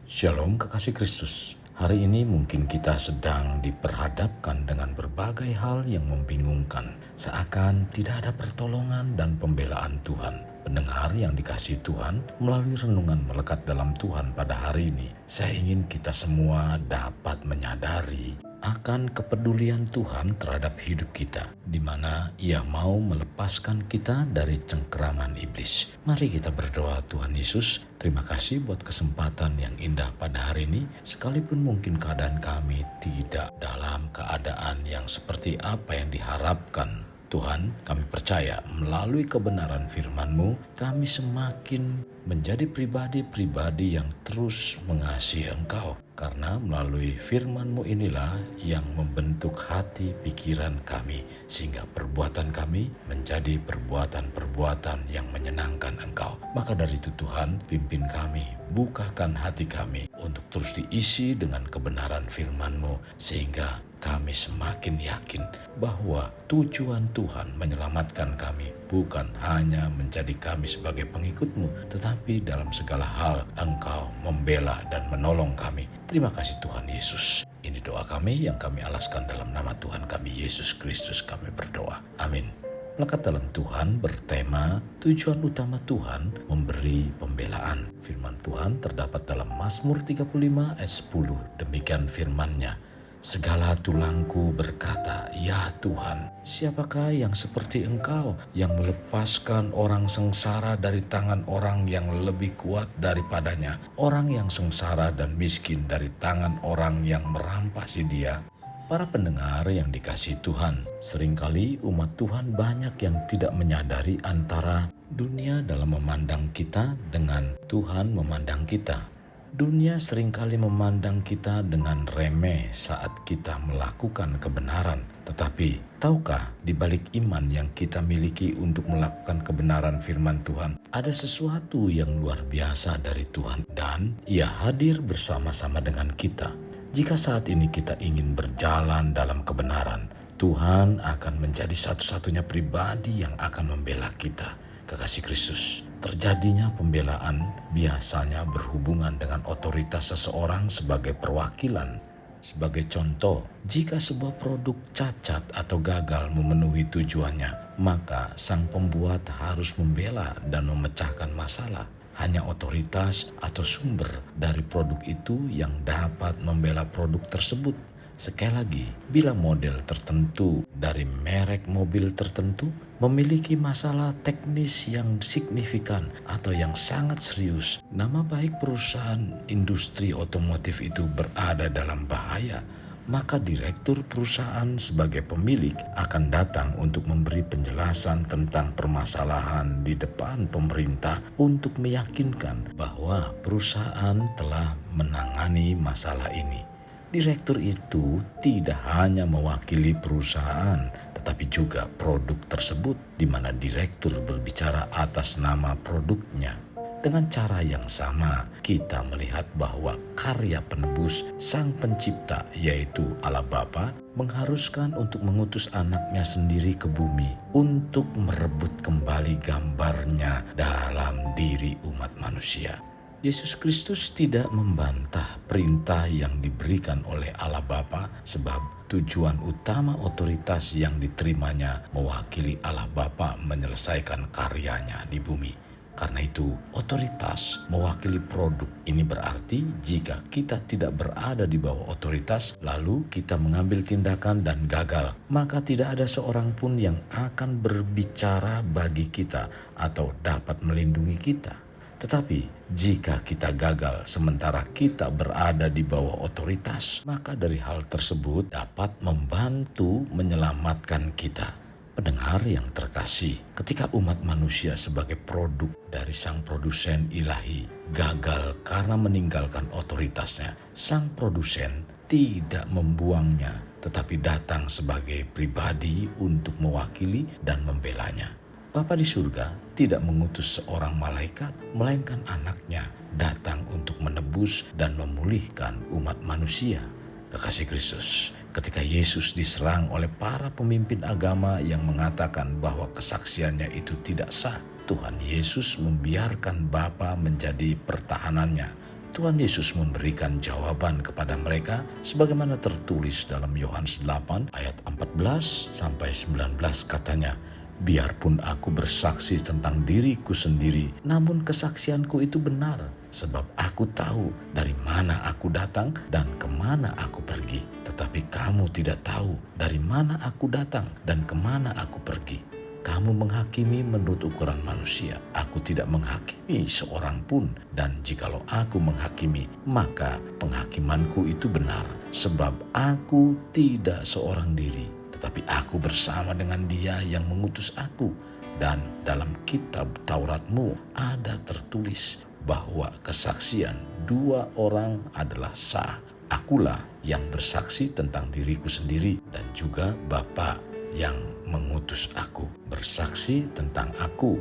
Shalom kekasih Kristus. Hari ini mungkin kita sedang diperhadapkan dengan berbagai hal yang membingungkan, seakan tidak ada pertolongan dan pembelaan Tuhan. Pendengar yang dikasihi Tuhan, melalui renungan melekat dalam Tuhan pada hari ini, saya ingin kita semua dapat menyadari akan kepedulian Tuhan terhadap hidup kita, di mana Ia mau melepaskan kita dari cengkeraman iblis. Mari kita berdoa. Tuhan Yesus, terima kasih buat kesempatan yang indah pada hari ini, sekalipun mungkin keadaan kami tidak dalam keadaan yang seperti apa yang diharapkan. Tuhan, kami percaya melalui kebenaran firman-Mu, kami semakin menjadi pribadi-pribadi yang terus mengasihi Engkau. Karena melalui firman-Mu inilah yang membentuk hati pikiran kami, sehingga perbuatan kami menjadi perbuatan-perbuatan yang menyenangkan Engkau. Maka dari itu Tuhan, pimpin kami, bukakan hati kami untuk terus diisi dengan kebenaran firman-Mu, sehingga kami semakin yakin bahwa tujuan Tuhan menyelamatkan kami bukan hanya menjadi kami sebagai pengikut-Mu, tetapi dalam segala hal Engkau membela dan menolong kami. Terima kasih Tuhan Yesus. Ini doa kami yang kami alaskan dalam nama Tuhan kami Yesus Kristus kami berdoa. Amin. Melekat dalam Tuhan bertema tujuan utama Tuhan memberi pembelaan. Firman Tuhan terdapat dalam Mazmur 35 ayat 10. Demikian firman-Nya. Segala tulangku berkata, ya Tuhan, siapakah yang seperti Engkau yang melepaskan orang sengsara dari tangan orang yang lebih kuat daripadanya, orang yang sengsara dan miskin dari tangan orang yang merampasi dia. Para pendengar yang dikasihi Tuhan, seringkali umat Tuhan banyak yang tidak menyadari antara dunia dalam memandang kita dengan Tuhan memandang kita. Dunia seringkali memandang kita dengan remeh saat kita melakukan kebenaran. Tetapi, tahukah di balik iman yang kita miliki untuk melakukan kebenaran firman Tuhan, ada sesuatu yang luar biasa dari Tuhan dan Ia hadir bersama-sama dengan kita. Jika saat ini kita ingin berjalan dalam kebenaran, Tuhan akan menjadi satu-satunya pribadi yang akan membela kita. Kekasih Kristus, terjadinya pembelaan biasanya berhubungan dengan otoritas seseorang sebagai perwakilan. Sebagai contoh, jika sebuah produk cacat atau gagal memenuhi tujuannya, maka sang pembuat harus membela dan memecahkan masalah. Hanya otoritas atau sumber dari produk itu yang dapat membela produk tersebut. Sekali lagi, bila model tertentu dari merek mobil tertentu memiliki masalah teknis yang signifikan atau yang sangat serius, nama baik perusahaan industri otomotif itu berada dalam bahaya. Maka direktur perusahaan sebagai pemilik akan datang untuk memberi penjelasan tentang permasalahan di depan pemerintah untuk meyakinkan bahwa perusahaan telah menangani masalah ini. Direktur itu tidak hanya mewakili perusahaan, tetapi juga produk tersebut, di mana direktur berbicara atas nama produknya. Dengan cara yang sama, kita melihat bahwa karya penebus Sang Pencipta, yaitu Allah Bapa, mengharuskan untuk mengutus anaknya sendiri ke bumi untuk merebut kembali gambarnya dalam diri umat manusia. Yesus Kristus tidak membantah perintah yang diberikan oleh Allah Bapa, sebab tujuan utama otoritas yang diterimanya mewakili Allah Bapa menyelesaikan karyanya di bumi. Karena itu, otoritas mewakili produk. Ini berarti jika kita tidak berada di bawah otoritas, lalu kita mengambil tindakan dan gagal, maka tidak ada seorang pun yang akan berbicara bagi kita atau dapat melindungi kita. Tetapi jika kita gagal sementara kita berada di bawah otoritas, maka dari hal tersebut dapat membantu menyelamatkan kita. Pendengar yang terkasih, ketika umat manusia sebagai produk dari sang produsen ilahi gagal karena meninggalkan otoritasnya, sang produsen tidak membuangnya, tetapi datang sebagai pribadi untuk mewakili dan membelanya. Bapa di surga tidak mengutus seorang malaikat, melainkan anaknya datang untuk menebus dan memulihkan umat manusia. Kekasih Kristus, Ketika Yesus diserang oleh para pemimpin agama yang mengatakan bahwa kesaksiannya itu tidak sah, Tuhan Yesus membiarkan Bapa menjadi pertahanannya. Tuhan Yesus memberikan jawaban kepada mereka sebagaimana tertulis dalam Yohanes 8 ayat 14 sampai 19 katanya, "Biarpun aku bersaksi tentang diriku sendiri, namun kesaksianku itu benar, sebab aku tahu dari mana aku datang dan kemana aku pergi. Tetapi kamu tidak tahu dari mana aku datang dan kemana aku pergi. Kamu menghakimi menurut ukuran manusia. Aku tidak menghakimi seorang pun, dan jikalau aku menghakimi, maka penghakimanku itu benar, sebab aku tidak seorang diri, tetapi aku bersama dengan Dia yang mengutus aku. Dan dalam kitab Tauratmu ada tertulis bahwa kesaksian dua orang adalah sah. Akulah yang bersaksi tentang diriku sendiri, dan juga Bapa yang mengutus aku bersaksi tentang aku."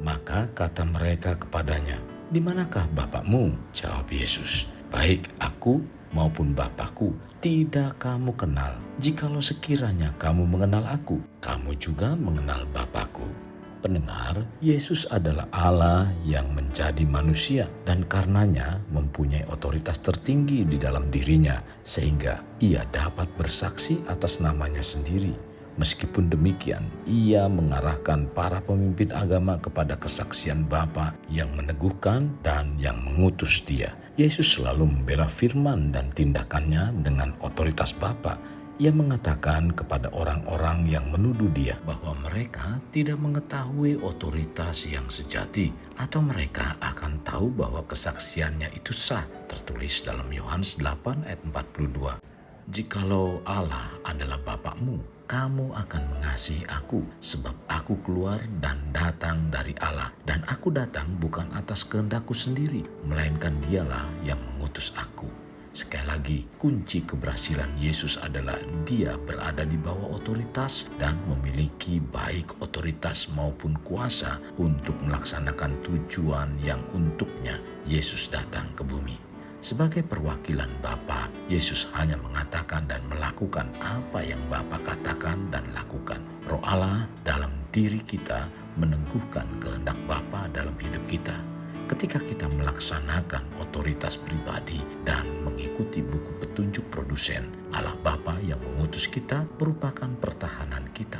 Maka kata mereka kepadanya, "Di manakah Bapakmu?" Jawab Yesus, "Baik aku maupun Bapakku tidak kamu kenal. Jikalau sekiranya kamu mengenal aku, kamu juga mengenal Bapakku." Pendengar, Yesus adalah Allah yang menjadi manusia dan karenanya mempunyai otoritas tertinggi di dalam dirinya sehingga ia dapat bersaksi atas namanya sendiri. Meskipun demikian, ia mengarahkan para pemimpin agama kepada kesaksian Bapa yang meneguhkan dan yang mengutus Dia. Yesus selalu membela firman dan tindakannya dengan otoritas Bapa. Ia mengatakan kepada orang-orang yang menuduh Dia bahwa mereka tidak mengetahui otoritas yang sejati, atau mereka akan tahu bahwa kesaksiannya itu sah. Tertulis dalam Yohanes 8 ayat 42. "Jikalau Allah adalah Bapakmu, kamu akan mengasihi aku, sebab aku keluar dan datang dari Allah, dan aku datang bukan atas kehendakku sendiri, melainkan Dialah yang mengutus aku." Sekali lagi, kunci keberhasilan Yesus adalah Dia berada di bawah otoritas dan memiliki baik otoritas maupun kuasa untuk melaksanakan tujuan yang untuknya Yesus datang ke bumi. Sebagai perwakilan Bapa, Yesus hanya mengatakan dan melakukan apa yang Bapa katakan dan lakukan. Roh Allah dalam diri kita meneguhkan kehendak Bapa dalam hidup kita. Ketika kita melaksanakan otoritas pribadi dan mengikuti buku petunjuk produsen, Allah Bapa yang mengutus kita merupakan pertahanan kita.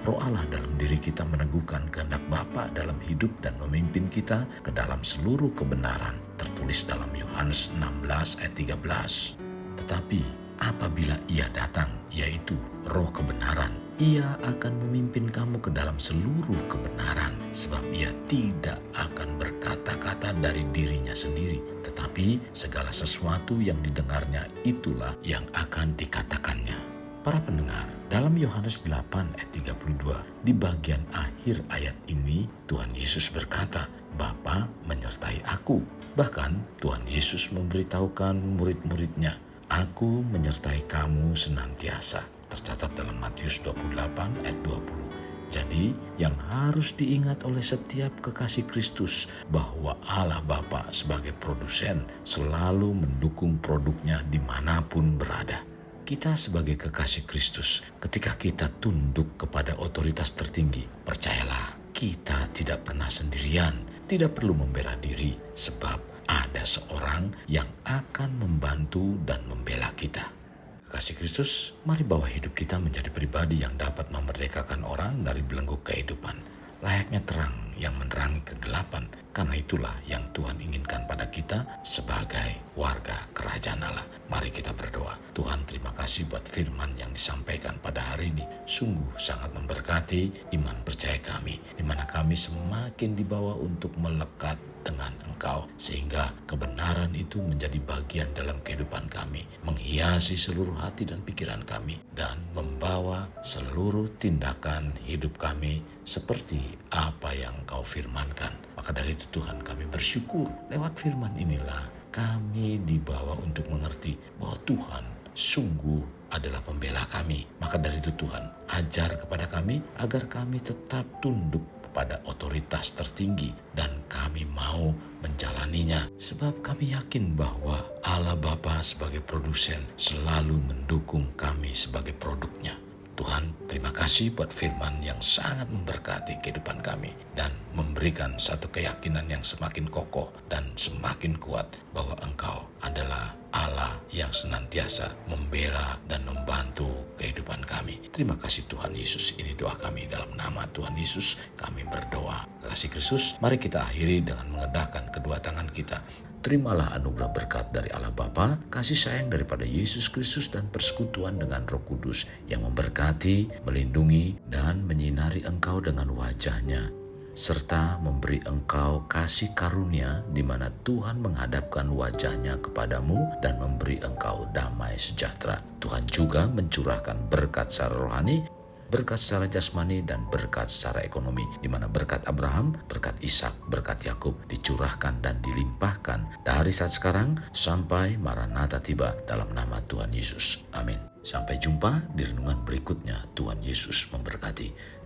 Roh Allah dalam diri kita meneguhkan kehendak Bapa dalam hidup dan memimpin kita ke dalam seluruh kebenaran. Tertulis dalam Yohanes 16 ayat 13. Tetapi apabila Ia datang, yaitu Roh kebenaran, Ia akan memimpin kamu ke dalam seluruh kebenaran, sebab Ia tidak akan berkata-kata dari dirinya sendiri, tetapi segala sesuatu yang didengarnya itulah yang akan dikatakannya. Para pendengar, dalam Yohanes 8 ayat 32, di bagian akhir ayat ini Tuhan Yesus berkata, "Bapa menyertai aku." Bahkan Tuhan Yesus memberitahukan murid-muridnya, "Aku menyertai kamu senantiasa." Tercatat dalam Matius 28 ayat 20. Jadi yang harus diingat oleh setiap kekasih Kristus bahwa Allah Bapa sebagai produsen selalu mendukung produknya dimanapun berada. Kita sebagai kekasih Kristus, ketika kita tunduk kepada otoritas tertinggi, percayalah kita tidak pernah sendirian, tidak perlu membela diri, sebab ada seorang yang akan membantu dan membela kita. Kekasih Kristus, mari bawa hidup kita menjadi pribadi yang dapat memerdekakan orang dari belenggu kehidupan, layaknya terang yang menerangi kegelapan. Karena itulah yang Tuhan inginkan pada kita sebagai warga kerajaan Allah. Mari kita berdoa. Tuhan, terima kasih buat firman yang disampaikan pada hari ini. Sungguh sangat memberkati iman percaya kami, di mana kami semakin dibawa untuk melekat dengan Engkau, sehingga kebenaran itu menjadi bagian dalam kehidupan kami, menghiasi seluruh hati dan pikiran kami, dan membawa seluruh tindakan hidup kami seperti apa yang Engkau firmankan. Maka dari itu Tuhan, kami bersyukur lewat firman inilah kami dibawa untuk mengerti bahwa Tuhan sungguh adalah pembela kami. Maka dari itu Tuhan, ajar kepada kami agar kami tetap tunduk kepada otoritas tertinggi dan kami mau menjalaninya sebab kami yakin bahwa Allah Bapa sebagai produsen selalu mendukung kami sebagai produknya. Tuhan, terima kasih buat firman yang sangat memberkati kehidupan kami dan memberikan satu keyakinan yang semakin kokoh dan semakin kuat bahwa Engkau adalah Allah yang senantiasa membela dan membantu kehidupan kami. Terima kasih Tuhan Yesus. Ini doa kami dalam nama Tuhan Yesus. Kami berdoa. Kasih Kristus, mari kita akhiri dengan mengedahkan kedua tangan kita. Terimalah anugerah berkat dari Allah Bapa, kasih sayang daripada Yesus Kristus dan persekutuan dengan Roh Kudus yang memberkati, melindungi, dan menyinari engkau dengan wajah-Nya, serta memberi engkau kasih karunia di mana Tuhan menghadapkan wajah-Nya kepadamu dan memberi engkau damai sejahtera. Tuhan juga mencurahkan berkat secara rohani, berkat secara jasmani, dan berkat secara ekonomi, di mana berkat Abraham, berkat Ishak, berkat Yakub dicurahkan dan dilimpahkan dari saat sekarang sampai Maranatha tiba dalam nama Tuhan Yesus. Amin. Sampai jumpa di renungan berikutnya. Tuhan Yesus memberkati.